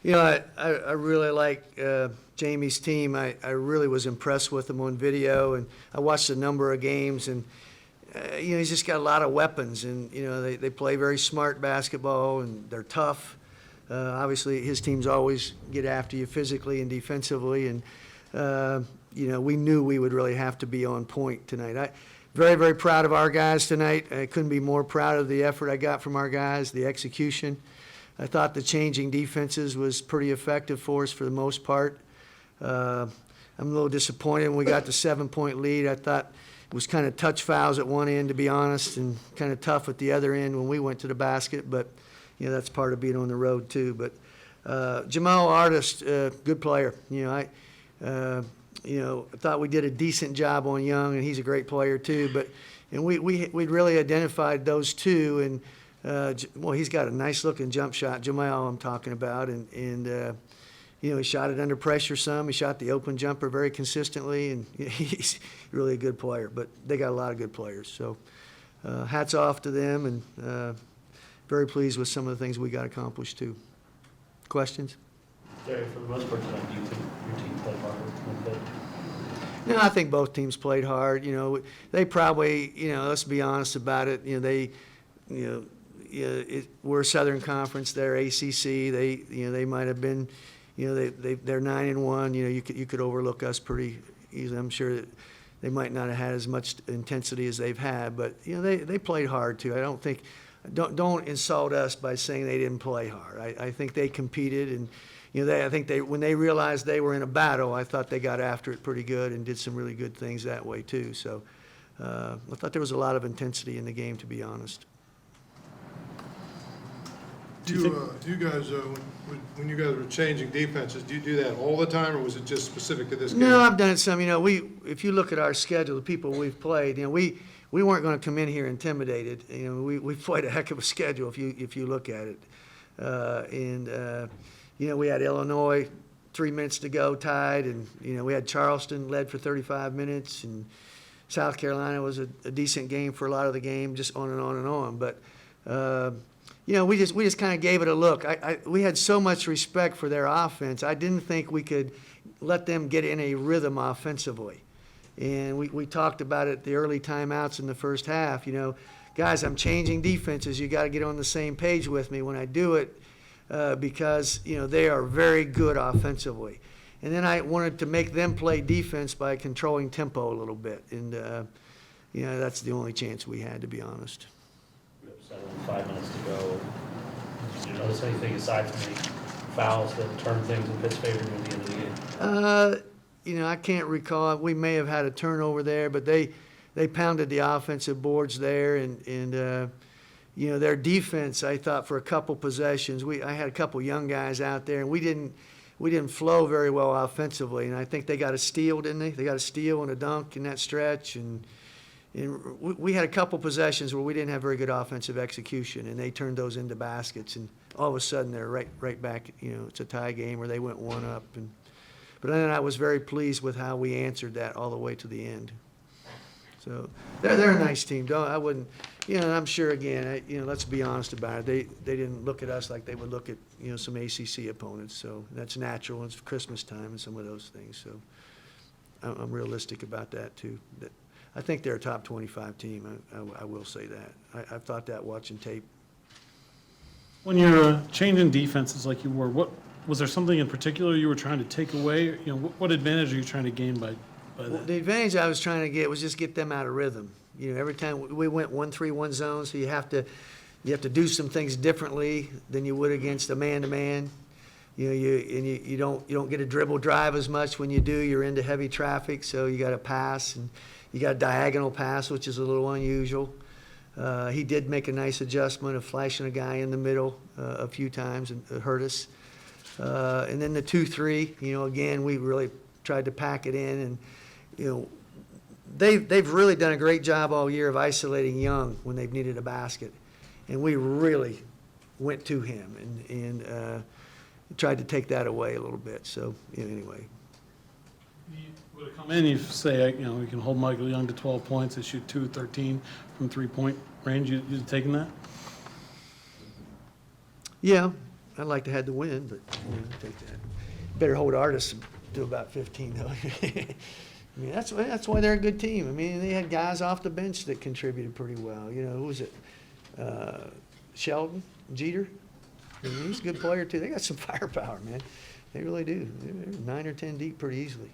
I really like Jamie's team. I really was impressed with them on video, and I watched a number of games, and he's just got a lot of weapons, and they play very smart basketball, and they're tough. Obviously, his teams always get after you physically and defensively, and we knew we would really have to be on point tonight. Very, very proud of our guys tonight. I couldn't be more proud of the effort I got from our guys, the execution. I thought the changing defenses was pretty effective for us for the most part. I'm a little disappointed when we got the 7-point lead. I thought it was kind of touch fouls at one end, to be honest, and kind of tough at the other end when we went to the basket, but that's part of being on the road too. But Jamal Artist, good player. I thought we did a decent job on Young, and he's a great player too. And we'd really identified those two, and he's got a nice looking jump shot. Jamal, I'm talking about, and he shot it under pressure some. He shot the open jumper very consistently, and he's really a good player. But they got a lot of good players, so hats off to them, and very pleased with some of the things we got accomplished too. Questions? Gary, for the most part tonight, do you think your team played harder than Pitt? No, I think both teams played hard. They probably, let's be honest about it. We're Southern Conference. They're ACC. They might have been, they're 9-1. You could overlook us pretty easily. I'm sure that they might not have had as much intensity as they've had, but they played hard too. I don't think, don't insult us by saying they didn't play hard. I think they competed, and I think when they realized they were in a battle, I thought they got after it pretty good and did some really good things that way too. So I thought there was a lot of intensity in the game, to be honest. Do you guys, when you guys were changing defenses, do you do that all the time, or was it just specific to this game? No, I've done it some. If you look at our schedule, the people we've played, we weren't going to come in here intimidated. We played a heck of a schedule if you look at it, we had Illinois 3 minutes to go tied, and we had Charleston led for 35 minutes, and South Carolina was a decent game for a lot of the game, just on and on and on. But we just kind of gave it a look. We had so much respect for their offense. I didn't think we could let them get in a rhythm offensively, and we talked about it the early timeouts in the first half. Guys, I'm changing defenses. You got to get on the same page with me when I do it. Because they are very good offensively, and then I wanted to make them play defense by controlling tempo a little bit, and that's the only chance we had, to be honest. We have 5 minutes to go. Did you notice anything aside from the fouls that turned things in Pitt's favor near the end of the game? I can't recall. We may have had a turnover there, but they pounded the offensive boards there, and their defense, I thought, for a couple possessions, I had a couple young guys out there, and we didn't flow very well offensively. And I think they got a steal, didn't they? They got a steal and a dunk in that stretch, and we had a couple possessions where we didn't have very good offensive execution, and they turned those into baskets. And all of a sudden, they're right back. It's a tie game where they went one up. But then I was very pleased with how we answered that all the way to the end. So they're a nice team. I wouldn't. I'm sure, again, let's be honest about it. They didn't look at us like they would look at, some ACC opponents. So that's natural. It's Christmas time and some of those things. So I'm realistic about that, too. I think they're a top 25 team. I will say that. I've thought that watching tape. When you're changing defenses like you were, was there something in particular you were trying to take away? What advantage are you trying to gain by that? Well, the advantage I was trying to get was just get them out of rhythm. Every time we went 1-3-1 zone, so you have to do some things differently than you would against a man-to-man. You don't get a dribble drive as much when you do. You're into heavy traffic, so you got to pass, and you got a diagonal pass, which is a little unusual. He did make a nice adjustment of flashing a guy in the middle a few times, and it hurt us. And then the 2-3, again, we really tried to pack it in, and they've really done a great job all year of isolating Young when they've needed a basket, and we really went to him and tried to take that away a little bit. So anyway. Would it come in, you say, we can hold Michael Young to 12 points, they shoot 2-13 from 3-point range, you'd taken that? Yeah, I'd like to have the win, but, take that. Better hold Artis to about 15, though. I mean, that's why they're a good team. I mean, they had guys off the bench that contributed pretty well. Who was it? Sheldon, Jeter. I mean, he's a good player, too. They got some firepower, man. They really do. They're 9 or 10 deep pretty easily.